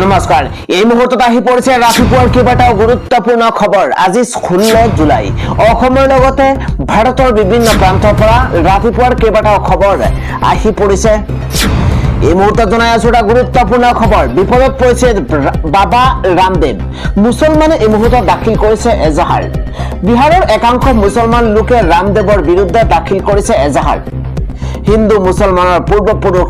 নমস্কাৰ এই মুহূৰ্তত আহি পৰিছে ৰাতিপুৱাৰ কেইবাটাও গুৰুত্বপূৰ্ণ খবৰ। আজি 16 জুলাই অসমৰ লগতে ভাৰতৰ বিভিন্ন প্ৰান্তৰ পৰা ৰাতিপুৱাৰ কেইবাটাও খবৰ আহি পৰিছে। এই মুহূৰ্তত জনাই আছো এটা গুৰুত্বপূৰ্ণ খবৰ। বিপদত পৰিছে বাবা ৰামদেৱ। মুছলমানে এই মুহূৰ্তত দাখিল কৰিছে এজাহাৰ। বিহাৰৰ একাংশ মুছলমান লোকে ৰামদেৱৰ বিৰুদ্ধে দাখিল কৰিছে এজাহাৰ। হিন্দু মুছলমানৰ পূৰ্বপুৰুষ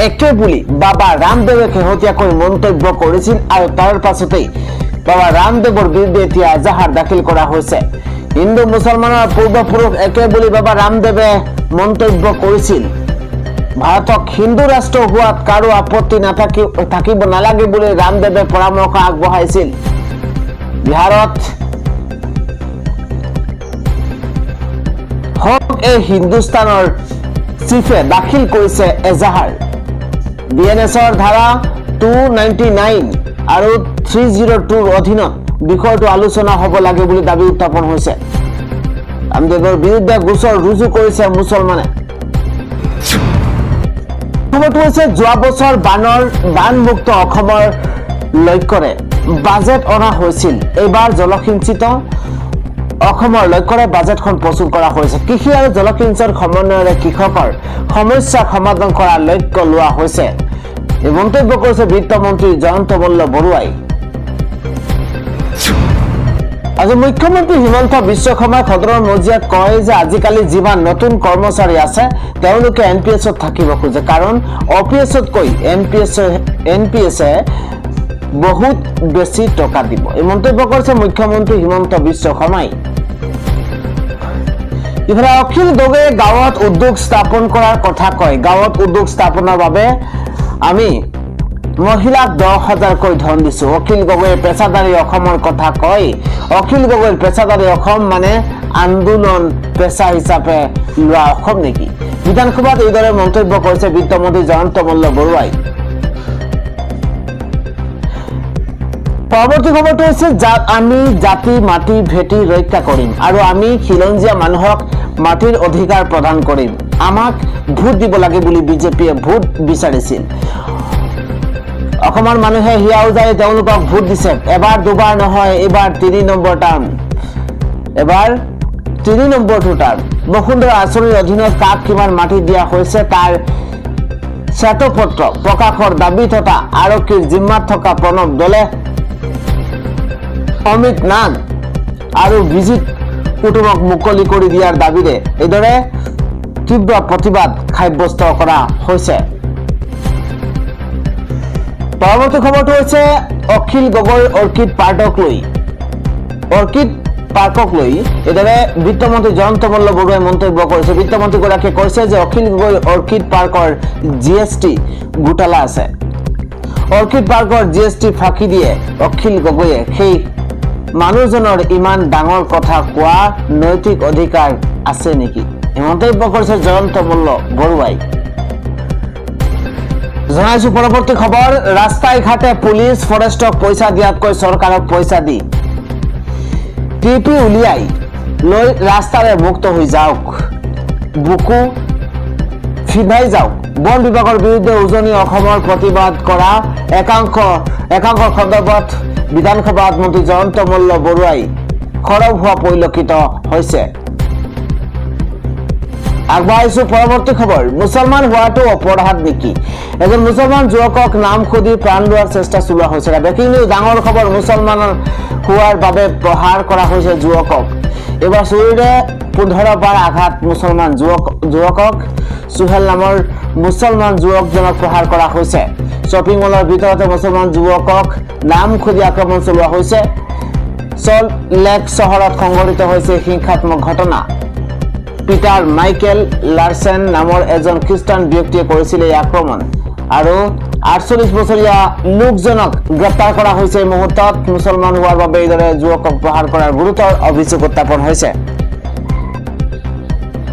একে বুলি বাবা ৰামদেৱে শেহতীয়াকৈ মন্তব্য কৰিছিল আৰু তাৰ পাছতেই বাবা ৰামদেৱৰ বিৰুদ্ধে এতিয়া এজাহাৰ দাখিল কৰা হৈছে। হিন্দু মুছলমানৰ পূৰ্বপুৰুষ একে বুলি বাবা ৰামদেৱে মন্তব্য কৰিছিল। ভাৰতক হিন্দু ৰাষ্ট্ৰ হোৱাত কাৰো আপত্তি থাকিব নালাগে বুলি ৰামদেৱে পৰামৰ্শ আগবঢ়াইছিল। বিহাৰত হক এ হিন্দুস্তানৰ চিফে দাখিল কৰিছে এজাহাৰ। বিএনএছৰ ধাৰা 299 আৰু 302 অধীনত বিষয়টো আলোচনা হ'ব লাগে বুলি দাবী উত্থাপন হৈছে। ৰামদেৱৰ বিৰুদ্ধে গোচৰ ৰুজু কৰিছে মুছলমানে। খবৰটো হৈছে যোৱা বছৰ বানমুক্ত অসমৰ লক্ষ্যৰে বাজেট অনা হৈছিল। এইবাৰ জলসিঞ্চিত অসমৰ লক্ষ্যৰে বাজেটখন প্ৰস্তুত কৰা হৈছে। কৃষি আৰু জলসিঞ্চন সমন্বয়েৰে কৃষকৰ সমস্যা সমাধান কৰাৰ লক্ষ্য লোৱা হৈছে। এই মন্তব্য কৰিছে বিত্তমন্ত্ৰী জয়ন্ত মল্ল বৰুৱাই। আজি মুখ্যমন্ত্ৰী হিমন্ত বিশ্ব শৰ্মাই সদনৰ মজিয়াত কয় যে আজিকালি যিমান নতুন কৰ্মচাৰী আছে তেওঁলোকে এনপিএছত থাকিব খোজে, কাৰণ অপিএছতকৈ এনপিএছে বহুত বেছি টকা দিব। এই মন্তব্য কৰিছে মুখ্যমন্ত্ৰী হিমন্ত বিশ্ব শৰ্মাই। ইফালে অখিল গগৈয়ে গাঁৱত উদ্যোগ স্থাপন কৰাৰ কথা কয়। গাঁৱত উদ্যোগ স্থাপনৰ বাবে আমি মহিলাক 10,000কৈ ধন দিছো। অখিল গগৈয়ে পেছাদাৰী অসমৰ কথা কয়। অখিল গগৈৰ পেছাদাৰী অসম মানে আন্দোলন পেছা হিচাপে লোৱা অসম নেকি? বিধানসভাত এইদৰে মন্তব্য কৰিছে বিত্তমন্ত্ৰী জয়ন্ত মল্ল বৰুৱাই। পৰৱৰ্তী খবৰটো হৈছে আমি জাতি মাটি ভেটি ৰক্ষা কৰিম আৰু আমি খিলঞ্জীয়া মানুহক মাটিৰ অধিকাৰ প্ৰদান কৰিম। আমাক ভোট দিব লাগে বুলি বিজেপিয়ে ভোট বিচাৰিছিল। অসমৰ মানুহে হিয়া উজাৰি তেওঁলোকক ভোট দিছে। এবাৰ দুবাৰ নহয়, এইবাৰ 3 নম্বৰ টাৰ্ম। এবাৰ 3 নম্বৰটো টাৰ্ম। বসুন্ধৰা আঁচনিৰ অধীনত কাক কিমান মাটি দিয়া হৈছে তাৰ শ্বেতপত্ৰ প্ৰকাশৰ দাবী থকা আৰক্ষীৰ জিম্মাত থকা প্ৰণৱ দলে অমিত নাগ আৰু বিজিত কুটুমক মুকলি কৰি দিয়াৰ দাবীৰে এইদৰে তীব্ৰ প্ৰতিবাদ সাব্যস্ত কৰা হৈছে। পৰৱৰ্তী খবৰটো হৈছে অখিল গগৈ অৰ্কিড পাৰ্কক লৈ এইদৰে বিত্তমন্ত্ৰী জয়ন্ত মল্ল বৰুৱাই মন্তব্য কৰিছে। বিত্তমন্ত্ৰীগৰাকীয়ে কৈছে যে অখিল গগৈ অৰ্কিড পাৰ্কৰ জিএছটি ঘোটালা আছে। অৰ্কিড পাৰ্কৰ জিএছটি ফাঁকি দিয়ে অখিল গগৈয়ে। সেই মানুহজনৰ ইমান ডাঙৰ কথা কোৱা নৈতিক অধিকাৰ আছে নেকি? এই মন্তব্য কৰিছে জয়ন্ত মল্ল বৰুৱাই। জনাইছো পৰৱৰ্তী খবৰ। ৰাস্তাই ঘাটে পুলিচ ফৰেষ্টক পইচা দিয়াতকৈ চৰকাৰক পইচা দি টিপি উলিয়াই লৈ ৰাস্তাৰে মুক্ত হৈ যাওক, বুকু ফিধাই যাওক। বন বিভাগৰ বিৰুদ্ধে উজনি অসমৰ প্ৰতিবাদ কৰা একাংশ সন্দৰ্ভত বিধানসভাত মন্ত্ৰী জয়ন্ত মল্ল বৰুৱাই সৰব হোৱা পৰিলক্ষিত হৈছে। আগবাঢ়িছো পৰৱৰ্তী খবৰ। মুছলমান হোৱাটো অপৰাধ নেকি? এজন মুছলমান যুৱকক নাম সুধি প্ৰাণ লোৱাৰ চেষ্টা চলোৱা হৈছে। ব্ৰেকিং নিউজ, ডাঙৰ খবৰ। মুছলমান হোৱাৰ বাবে প্ৰহাৰ কৰা হৈছে যুৱকক। এইবাৰ চুৰিৰে 15 বাৰ আঘাত মুছলমান যুৱকক। চুহেল নামৰ মুছলমান যুৱকজনক প্ৰহাৰ কৰা হৈছে। শ্বপিং মলৰ ভিতৰতে মুছলমান যুৱকক নাম সুধি আক্ৰমণ চলোৱা হৈছে। চল্ট লেক চহৰত সংঘটিত হৈছে হিংসাত্মক ঘটনা। পিটাৰ মাইকেল লাৰ্চেন নামৰ এজন খ্ৰীষ্টান ব্যক্তিয়ে কৰিছিল এই আক্ৰমণ আৰু 48 বছৰীয়া লোকজনক গ্ৰেপ্তাৰ কৰা হৈছে। এই মুহূৰ্তত মুছলমান হোৱাৰ বাবে এইদৰে যুৱকক প্ৰহাৰ কৰাৰ গুৰুতৰ অভিযোগ উত্থাপন হৈছে।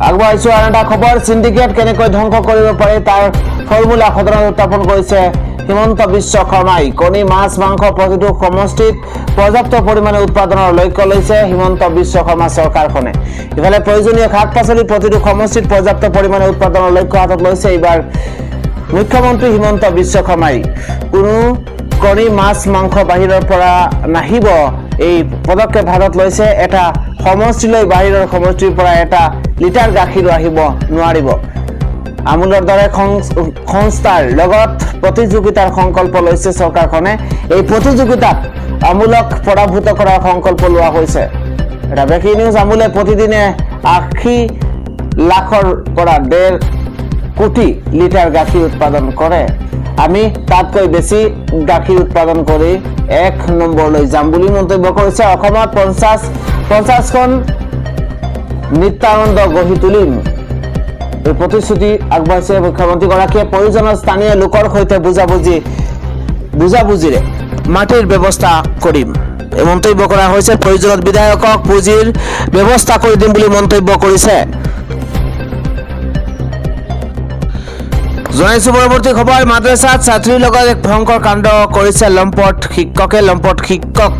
আগবাঢ়িছো আন এটা খবৰ। চিণ্ডিকেট কেনেকৈ ধ্বংস কৰিব পাৰি তাৰ ফৰ্মুলা সদনত উত্থাপন কৰিছে হিমন্ত বিশ্ব শৰ্মাই। কণী, মাছ, মাংস প্ৰতিটো সমষ্টিত পৰ্যাপ্ত পৰিমাণে উৎপাদনৰ লক্ষ্য লৈছে হিমন্ত বিশ্ব শৰ্মা চৰকাৰখনে। ইফালে প্ৰয়োজনীয় শাক পাচলি প্ৰতিটো সমষ্টিত পৰ্যাপ্ত পৰিমাণে উৎপাদনৰ লক্ষ্য হাতত লৈছে এইবাৰ মুখ্যমন্ত্ৰী হিমন্ত বিশ্ব শৰ্মাই। কোনো কণী মাছ মাংস বাহিৰৰ পৰা নাহিব এই পদক্ষেপ হাতত লৈছে এটা সমষ্টিলৈ বাহিৰৰ সমষ্টিৰ পৰা এটা লিটাৰ গাখীৰ আহিব নোৱাৰিব আমুলৰ দৰে সংস্থাৰ লগত প্ৰতিযোগিতাৰ সংকল্প লৈছে চৰকাৰখনে এই প্ৰতিযোগিতাত আমুলক পৰাভূত কৰাৰ সংকল্প লোৱা হৈছে এটা ব্ৰেকিং নিউজ আমুলে প্ৰতিদিনে 80 লাখৰ পৰা 1.5 কোটি লিটাৰ গাখীৰ উৎপাদন কৰে আমি তাতকৈ বেছি গাখীৰ উৎপাদন কৰি 1 নম্বৰলৈ যাম বুলি মন্তব্য কৰিছে অসমত 50খন নিত্যানন্দ গঢ়ি তুলিম এই প্ৰতিশ্ৰুতি আগবঢ়াইছে মুখ্যমন্ত্ৰীগৰাকীয়ে প্ৰয়োজনীয় স্থানীয় লোকৰ সৈতে বুজাবুজিৰে মাটিৰ ব্যৱস্থা কৰিম এই মন্তব্য কৰা হৈছে প্ৰয়োজনত বিধায়কক পুঁজিৰ ব্যৱস্থা কৰি দিম বুলি মন্তব্য কৰিছে জনাইছো পৰৱৰ্তী খবৰ মাদ্ৰাসাত ছাত্ৰীৰ লগত এক ভয়ংকৰ কাণ্ড কৰিছে লম্পট শিক্ষক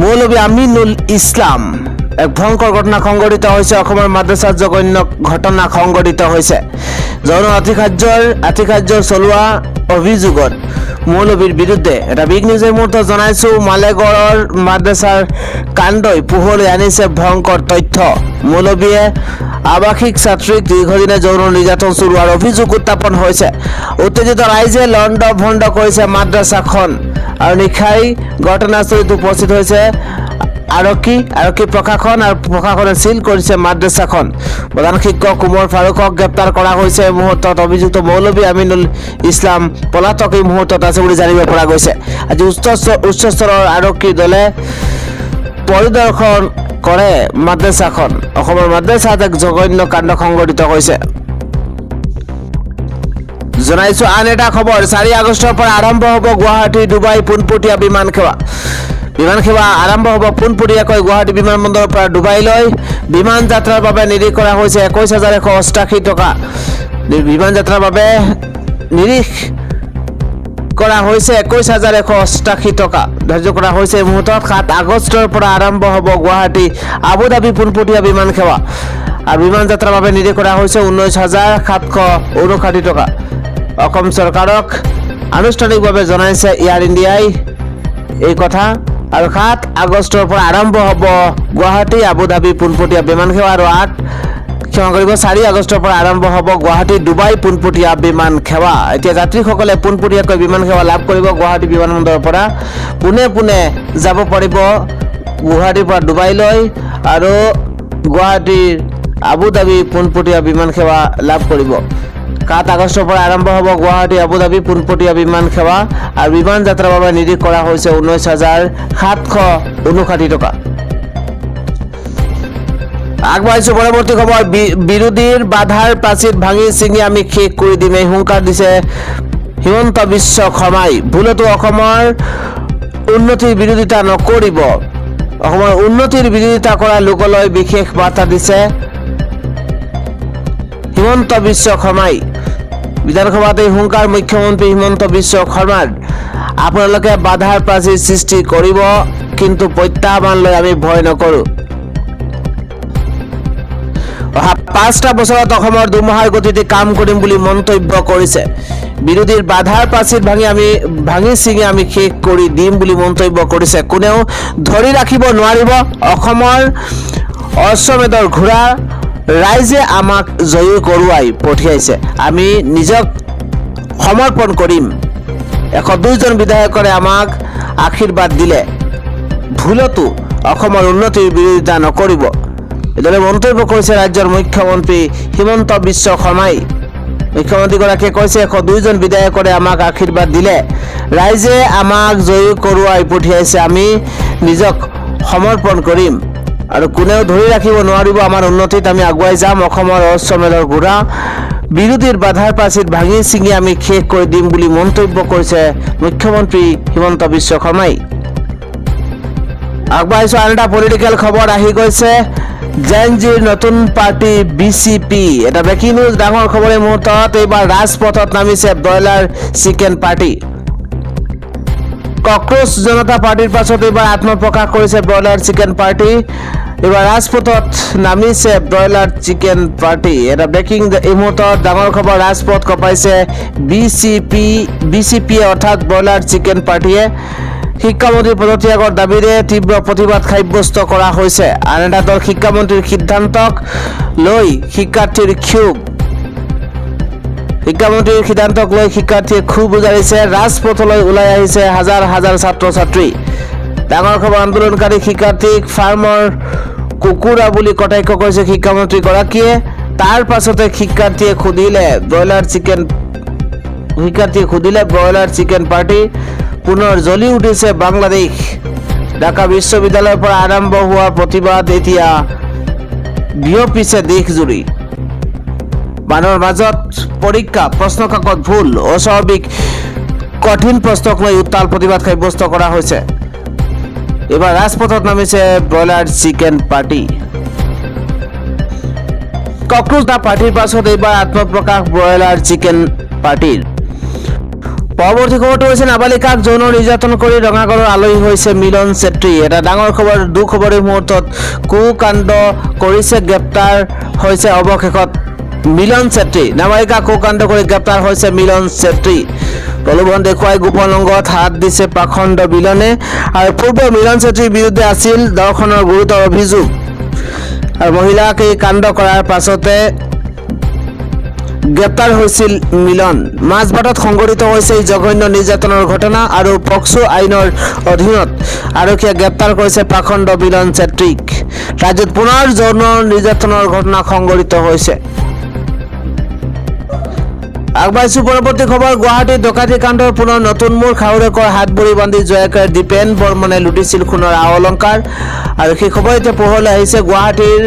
মৌলবী আমিনুল ইছলাম এক ভয়ংকৰ ঘটনা সংঘটিত হৈছে অসমৰ মাদ্ৰাসাত জঘন্য ঘটনা সংঘটিত হৈছে যৌন আতিশায্যৰ চলোৱা অভিযোগত মৌলবীৰ বিৰুদ্ধে এটা বিগ নিউজৰ মুহূৰ্তত জনাইছো মালেগড়ৰ মাদ্ৰাসাৰ কাণ্ডই পোহৰলৈ আনিছে ভয়ংকৰ তথ্য মৌলবীয়ে আৱাসিক ছাত্ৰীক দীৰ্ঘদিনে যৌন নিৰ্যাতন চলোৱাৰ অভিযোগ উত্থাপন হৈছে উত্তেজিত ৰাইজে লণ্ড ভণ্ড কৰিছে মাদ্ৰাসাখন আৰু নিশাই ঘটনাস্থলীত উপস্থিত হৈছে আৰক্ষী প্ৰশাসন আৰু প্ৰশাসনে সিল কৰিছে মাদ্ৰাসাখন প্ৰধান শিক্ষক কুমৰ ফাৰুকক গ্ৰেপ্তাৰ কৰা হৈছে মুহূৰ্তত অভিযুক্ত মৌলবী আমিনুল ইছলাম পলাতক এই মুহূৰ্তত আছে বুলি জানিব পৰা গৈছে আজি উচ্চ স্তৰৰ আৰক্ষী দলে পৰিদৰ্শন কৰে মাদ্ৰাসাখন অসমৰ মাদ্ৰাসাত এক জঘন্য কাণ্ড সংঘটিত হৈছে জনাইছো আন এটা খবৰ 4 আগষ্টৰ পৰা আৰম্ভ হ'ব গুৱাহাটী ডুবাই পোনপটীয়া বিমান সেৱা আৰম্ভ হ'ব পোনপটীয়াকৈ গুৱাহাটী বিমানবন্দৰৰ পৰা ডুবাইলৈ বিমান যাত্ৰাৰ বাবে নিৰীখ কৰা হৈছে 21188 টকা বিমান যাত্ৰাৰ বাবে নিৰীখ কৰা হৈছে 21188 টকা ধাৰ্য কৰা হৈছে এই মুহূৰ্তত 7 আগষ্টৰ পৰা আৰম্ভ হ'ব গুৱাহাটী আবুধাবি পোনপটীয়া বিমান সেৱা আৰু বিমান যাত্ৰাৰ বাবে নিৰীখ কৰা হৈছে 19759 টকা অসম চৰকাৰক আনুষ্ঠানিকভাৱে জনাইছে এয়াৰ ইণ্ডিয়াই এই কথা আৰু 7 আগষ্টৰ পৰা আৰম্ভ হ'ব গুৱাহাটী আবুধাবি পোনপটীয়া বিমান সেৱা আৰু 4 আগষ্টৰ পৰা আৰম্ভ হ'ব গুৱাহাটী ডুবাই পোনপটীয়া বিমান সেৱা এতিয়া যাত্ৰীসকলে পোনপটীয়াকৈ বিমান সেৱা লাভ কৰিব গুৱাহাটী বিমানবন্দৰৰ পৰা পুনে যাব পাৰিব গুৱাহাটীৰ পৰা ডুবাইলৈ আৰু গুৱাহাটীৰ আবুধাবি পোনপটীয়া বিমান সেৱা লাভ কৰিব 7 আগষ্টৰ পৰা আৰম্ভ হ'ব গুৱাহাটী আবুধাবি পোনপটীয়া বিমান সেৱা আৰু বিমান যাত্ৰাৰ বাবে নিৰীখ কৰা হৈছে 19759 টকা আগবাঢ়িছো পৰৱৰ্তী খবৰ বিৰোধীৰ বাধাৰ প্ৰাচীৰ ভাঙি ছিঙি আমি শেষ কৰি দিম এই হুংকাৰ দিছে হিমন্ত বিশ্ব শৰ্মাই ভুলতো অসমৰ উন্নতিৰ বিৰোধিতা নকৰিব অসমৰ উন্নতিৰ বিৰোধিতা কৰা লোকলৈ বিশেষ বাৰ্তা দিছে হিমন্ত বিশ্ব শৰ্মাই বিধানসভাত এই হুংকাৰ মুখ্যমন্ত্ৰী হিমন্ত বিশ্ব শৰ্মাৰ আপোনালোকে বাধাৰ প্ৰাচীৰ সৃষ্টি কৰিব কিন্তু প্ৰত্যাহ্বান লৈ আমি ভয় নকৰো 5টা বছৰত অসমৰ দুমাহৰ গতিতে কাম কৰিম বুলি মন্তব্য কৰিছে বিৰোধীৰ বাধাৰ প্ৰাচীৰ ভাঙি ছিঙি আমি শেষ কৰি দিম বুলি মন্তব্য কৰিছে কোনেও ধৰি ৰাখিব নোৱাৰিব অসমৰ অশ্বমেধৰ ঘোঁৰা ৰাইজে আমাক জয়ী কৰোৱাই পঠিয়াইছে আমি নিজক সমৰ্পণ কৰিম 102 জন বিধায়কৰে আমাক আশীৰ্বাদ দিলে ভুলতো অসমৰ উন্নতিৰ বিৰোধিতা নকৰিব এদৰে মন্তব্য কৰিছে ৰাজ্যৰ মুখ্যমন্ত্ৰী হিমন্ত বিশ্ব শৰ্মাই মুখ্যমন্ত্ৰীগৰাকীয়ে কৈছে 102 জন বিধায়কৰে আমাক আশীৰ্বাদ দিলে ৰাইজে আমাক জয়ী কৰোৱাই পঠিয়াইছে আমি নিজক সমৰ্পণ কৰিম আৰু কোনেও ধৰি ৰাখিব নোৱাৰিব আমাৰ উন্নতিত আমি আগুৱাই যাম অসমৰ অশ্বমেধৰ ঘোঁৰা বিৰোধীৰ বাধাৰ প্ৰাচীৰ ভাঙি ছিঙি আমি শেষ কৰি দিম বুলি মন্তব্য কৰিছে মুখ্যমন্ত্ৰী হিমন্ত বিশ্ব শৰ্মাই আগবাঢ়িছো আন এটা পলিটিকেল খবৰ আহি গৈছে জেনজিৰ নতুন পাৰ্টি বিচিপি এটা ব্ৰেকিং নিউজ ডাঙৰ খবৰ এই মুহূৰ্তত এইবাৰ ৰাজপথত নামিছে ব্ৰইলাৰ চিকেন পাৰ্টি কক্ৰোচ জনতা পাৰ্টিৰ পাছত এইবাৰ আত্মপ্ৰকাশ কৰিছে ব্ৰইলাৰ চিকেন পাৰ্টি। এইবাৰ ৰাজপথত নামিছে ব্ৰইলাৰ চিকেন পাৰ্টি। এটা ব্ৰেকিং এই মুহূৰ্তত ডাঙৰ খবৰ, ৰাজপথ কঁপাইছে বিচিপিয়ে অৰ্থাৎ ব্ৰইলাৰ চিকেন পাৰ্টিয়ে। শিক্ষামন্ত্ৰী পদত্যাগৰ দাবীৰে তীব্ৰ প্ৰতিবাদ সাব্যস্ত কৰা হৈছে। আন এটা দল শিক্ষামন্ত্ৰীৰ সিদ্ধান্তক লৈ শিক্ষাৰ্থীৰ ক্ষোভ। শিক্ষামন্ত্ৰীৰ সিদ্ধান্তক লৈ শিক্ষাৰ্থীয়ে ক্ষোভ উজাৰিছে। ৰাজপথলৈ ওলাই আহিছে হাজাৰ হাজাৰ ছাত্ৰ ছাত্ৰী। ডাঙৰ খবৰ, আন্দোলনকাৰী শিক্ষাৰ্থীক ফাৰ্মৰ কুকুৰা বুলি কটাক্ষ কৰিছে শিক্ষামন্ত্ৰীগৰাকীয়ে। তাৰ পাছতে শিক্ষাৰ্থীয়ে সুধিলে ব্ৰইলাৰ চিকেন পাৰ্টি। পুনৰ জ্বলি উঠিছে বাংলাদেশ। ঢাকা বিশ্ববিদ্যালয়ৰ পৰা আৰম্ভ হোৱা প্ৰতিবাদ এতিয়া বিয়পিছে দেশজুৰি। মানুহৰ মাজত পৰীক্ষা, প্ৰশ্ন কাকত ভুল, অস্বাভাৱিক কঠিন প্ৰশ্নক লৈ উত্তাল প্ৰতিবাদ সাব্যস্ত কৰা হৈছে। এইবাৰ ৰাজপথত নামিছে ব্ৰইলাৰ চিকেন পাৰ্টি। কক্ৰোচ জনতা পাৰ্টিৰ পাছত এইবাৰ আত্মপ্ৰকাশ ব্ৰইলাৰ চিকেন পাৰ্টিৰ। পৰৱৰ্তী খবৰটো হৈছে নাবালিকাক যৌন নিৰ্যাতন কৰি ৰঙাগড়ৰ আলহী হৈছে মিলন চেত্ৰী। এটা ডাঙৰ খবৰ, দুখবৰী মুহূৰ্তত কুকাণ্ড কৰিছে, গ্ৰেপ্তাৰ হৈছে অৱশেষত মিলন চেত্ৰী। নাবালিকা কুকাণ্ড কৰি গ্ৰেপ্তাৰ হৈছে মিলন চেত্ৰী। প্ৰলোভন দেখুৱাই গোপন অংগত হাত দিছে পাখণ্ড মিলনে। আৰু পূৰ্বে মিলন চেত্ৰীৰ বিৰুদ্ধে আছিল ধৰ্ষণৰ গুৰুতৰ অভিযোগ। আৰু মহিলাক এই কাণ্ড কৰাৰ পাছতে গ্ৰেপ্তাৰ হৈছিল মিলন। মাজবাটত সংঘটিত হৈছে এই জঘন্য নিৰ্যাতনৰ ঘটনা আৰু পক্সো আইনৰ অধীনত আৰক্ষীয়ে গ্ৰেপ্তাৰ কৰিছে পাখণ্ড মিলন চেত্ৰীক। ৰাজ্যত পুনৰ যৌন নিৰ্যাতনৰ ঘটনা সংঘটিত হৈছে। আগবাঢ়িছো পৰৱৰ্তী খবৰ, গুৱাহাটীৰ ডকাইতি কাণ্ডৰ পুনৰ নতুন মূৰ। শাহুৰেকৰ হাত ভৰি বান্ধি জয়াকাৰী দীপেন বৰ্মনে লুটিছিল সোণৰ আ অলংকাৰ। আৰু সেই খবৰ এতিয়া পোহৰলৈ আহিছে। গুৱাহাটীৰ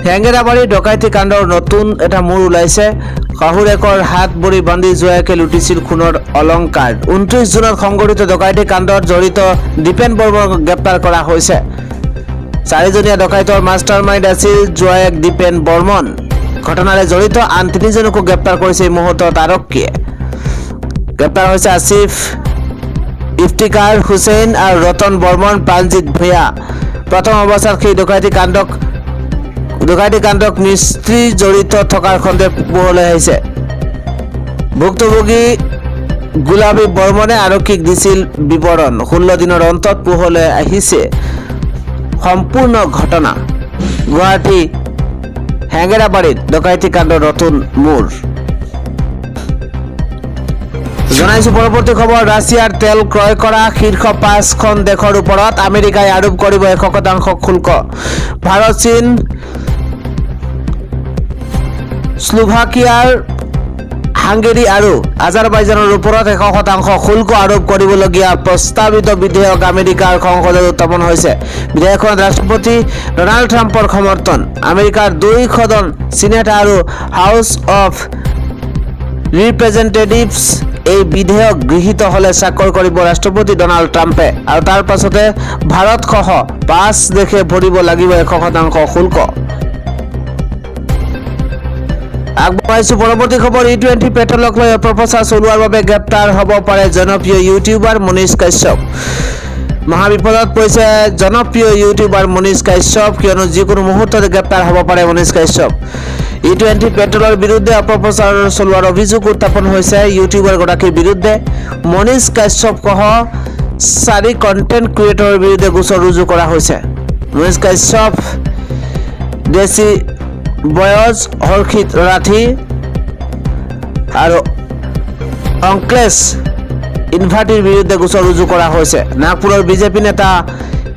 হেঙেৰাবাৰীৰ ডকাইতি কাণ্ডৰ নতুন এটা মূৰ ওলাইছে। শাহুৰেকৰ হাত ভৰি বান্ধি জয়াকে লুটিছিল সোণৰ অলংকাৰ। 29 জুনত সংঘটিত ডকাইতি কাণ্ডত জড়িত দীপেন বৰ্মনক গ্ৰেপ্তাৰ কৰা হৈছে। 4জনীয়া ডকাইতৰ মাষ্টাৰ মাইণ্ড আছিল জয়াক দীপেন বৰ্মন। ঘটনাৰে জড়িত আন 3জনকো গ্ৰেপ্তাৰ কৰিছে এই মুহূৰ্তত আৰক্ষীয়ে। গ্ৰেপ্তাৰ হৈছে আসিফ, ইফতিকাৰ হুছেইন আৰু ৰতন বৰ্মন, প্ৰাণজিৎ ভূঞা। প্ৰথম অৱস্থাত সেই ডকাইতি কাণ্ডক মিস্ত্ৰী জড়িত থকাৰ সন্দেহ পোহৰলৈ আহিছে। ভুক্তভোগী গুলাবী বৰ্মনে আৰক্ষীক দিছিল বিৱৰণ। 16 দিনৰ অন্তত পোহৰলৈ আহিছে সম্পূৰ্ণ ঘটনা। গুৱাহাটী হেঙেৰাবাৰীত ডকাইতি কাণ্ডৰ নতুন মূৰ। জনাইছো পৰৱৰ্তী খবৰ, ৰাছিয়াৰ তেল ক্ৰয় কৰা শীৰ্ষ 5খন দেশৰ ওপৰত আমেৰিকাই আৰোপ কৰিব 100% শুল্ক। ভাৰত, চীন, স্লোভাকিয়াৰ, হাংগেৰী আৰু আজাৰবাইজানৰ ওপৰত 100% শুল্ক আৰোপ কৰিবলগীয়া প্ৰস্তাৱিত বিধেয়ক আমেৰিকাৰ সংসদত উত্থাপন হৈছে। বিধেয়কখনত ৰাষ্ট্ৰপতি ডনাল্ড ট্ৰাম্পৰ সমৰ্থন। আমেৰিকাৰ 2 সদন, চিনেট আৰু হাউচ অৱ ৰিপ্ৰেজেণ্টেটিভছ। এই বিধেয়ক গৃহীত হলে স্বাক্ষৰ কৰিব ৰাষ্ট্ৰপতি ডনাল্ড ট্ৰাম্পে। আৰু তাৰ পাছতে ভাৰতসহ 5 দেশে ভৰিব লাগিব 100% শুল্ক। আগবাঢ়িছো পৰৱৰ্তী খবৰ, E20 পেট্ৰলক লৈ অপপ্ৰচাৰ চলোৱাৰ বাবে গ্ৰেপ্তাৰ হ'ব পাৰে জনপ্ৰিয় ইউটিউবাৰ মনীষ কাশ্যপ। মহাবিপদত পৰিছে জনপ্ৰিয় ইউটিউবাৰ মনীষ কাশ্যপ, কিয়নো যিকোনো মুহূৰ্ততে গ্ৰেপ্তাৰ হ'ব পাৰে মনীষ কাশ্যপ। E20 পেট্ৰলৰ বিৰুদ্ধে অপপ্ৰচাৰ চলোৱাৰ অভিযোগ উত্থাপন হৈছে ইউটিউবাৰ গৰাকীৰ বিৰুদ্ধে। মনীষ কাশ্যপসহ 4 কণ্টেণ্ট ক্ৰিয়েটৰৰ বিৰুদ্ধে গোচৰ ৰুজু কৰা হৈছে। মনীষ কাশ্যপ, দেশী বয়স, হৰ্ষিত ৰাঠি আৰু অংক্লেশ ইনভাৰ্টিৰ বিৰুদ্ধে গোচৰ ৰুজু কৰা হৈছে। নাগপুৰৰ বিজেপি নেতা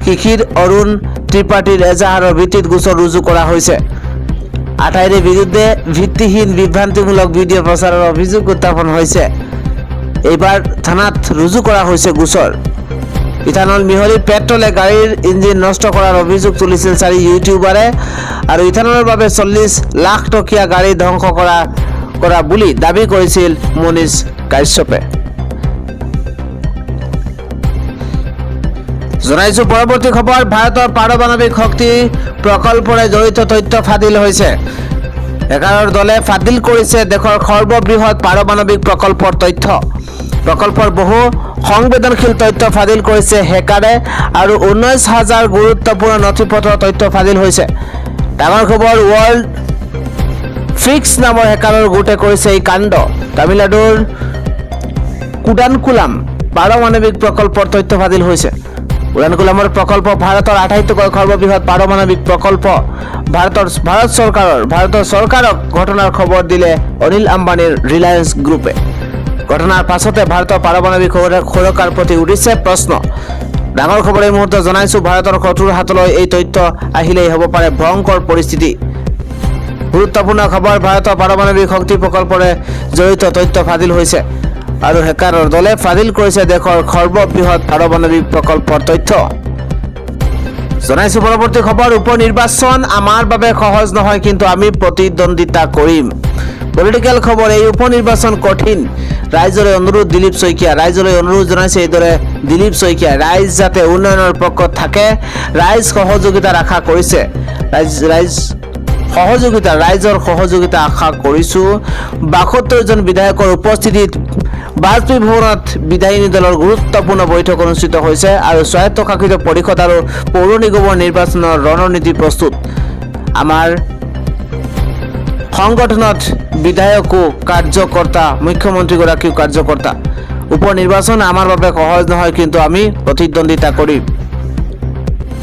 শিশিৰ অৰুণ ত্ৰিপাঠীৰ এজাহাৰৰ ভিত্তিত গোচৰ ৰুজু কৰা হৈছে। আটাইৰে বিৰুদ্ধে ভিত্তিহীন বিভ্ৰান্তিমূলক ভিডিঅ' প্ৰচাৰৰ অভিযোগ উত্থাপন হৈছে। এইবাৰ থানাত ৰুজু কৰা হৈছে গোচৰ। ইথানল মিহলি পেট্ৰলে গাড়ীৰ ইঞ্জিন নষ্ট কৰাৰ অভিযোগ তুলিছিল 4 ইউটিউবাৰে। আৰু ইথানলৰ বাবে 40 লাখ টকীয়া গাড়ী ধ্বংস কৰা বুলি দাবী কৰিছিল মনীষ কাশ্যপে। জনাইছো পৰৱৰ্তী খবৰ, ভাৰতৰ পাৰমাণৱিক শক্তি প্ৰকল্পৰে জড়িত তথ্য ফাদিল হৈছে। 11 দলে ফাদিল কৰিছে দেশৰ সৰ্ববৃহৎ পাৰমাণৱিক প্ৰকল্পৰ তথ্য। প্ৰকল্পৰ বহু সংবেদনশীল তথ্য ফাদিল কৰিছে হেকাৰে আৰু 19,000 গুৰুত্বপূৰ্ণ নথিপত্ৰ তথ্য ফাদিল হৈছে। ডাঙৰ খবৰ, ৱৰ্ল্ড ফিক্স নামৰ হেকাৰৰ গোটে কৰিছে এই কাণ্ড। তামিলনাডুৰ কুডানকুলাম পাৰমাণৱিক প্ৰকল্পৰ তথ্য ফাদিল হৈছে। কুডানকুলামৰ প্ৰকল্প ভাৰতৰ আটাইতকৈ সৰ্ববৃহৎ পাৰমাণৱিক প্ৰকল্প। ভাৰত চৰকাৰক ঘটনাৰ খবৰ দিলে অনিল আম্বানীৰ ৰিলায়েন্স গ্ৰুপে। ঘটনাৰ পাছতে ভাৰতৰ পাৰমাণৱিক সুৰক্ষাৰ প্ৰতি উঠিছে প্ৰশ্ন। ডাঙৰ খবৰ এই মুহূৰ্তত জনাইছো, ভাৰতৰ শত্ৰুৰ হাতলৈ এই তথ্য আহিলেই হ'ব পাৰে ভয়ংকৰ পৰিস্থিতি। গুৰুত্বপূৰ্ণ খবৰ, ভাৰতৰ পাৰমাণৱিক শক্তি প্ৰকল্পৰে জড়িত তথ্য ফাদিল হৈছে আৰু হেকাৰৰ দলে ফাদিল কৰিছে দেশৰ সৰ্ববৃহৎ পাৰমাণৱিক প্ৰকল্পৰ তথ্য। জনাইছো পৰৱৰ্তী খবৰ, উপ নিৰ্বাচন আমাৰ বাবে সহজ নহয়, কিন্তু আমি প্ৰতিদ্বন্দ্বিতা কৰিম। পলিটিকেল খবৰ, এই উপ নিৰ্বাচন কঠিন। ৰাইজলৈ অনুৰোধ, দিলীপ শইকীয়া। ৰাইজলৈ অনুৰোধ জনাইছে এইদৰে দিলীপ শইকীয়া। ৰাইজ যাতে উন্নয়নৰ পক্ষত থাকে, ৰাইজৰ সহযোগিতা আশা কৰিছো। 72 জন বিধায়কৰ উপস্থিতিত বাজপেয়ী ভৱনত বিধায়িনী দলৰ গুৰুত্বপূৰ্ণ বৈঠক অনুষ্ঠিত হৈছে আৰু স্বায়ত্তশাসিত পৰিষদ আৰু পৌৰ নিগমৰ নিৰ্বাচনৰ ৰণনীতি প্ৰস্তুত। আমাৰ সংগঠনত বিধায়কো কাৰ্যকৰ্তা, মুখ্যমন্ত্ৰীগৰাকীও কাৰ্যকৰ্তা। উপ নিৰ্বাচন আমাৰ বাবে সহজ নহয়, কিন্তু আমি প্ৰতিদ্বন্দ্বিতা কৰিম।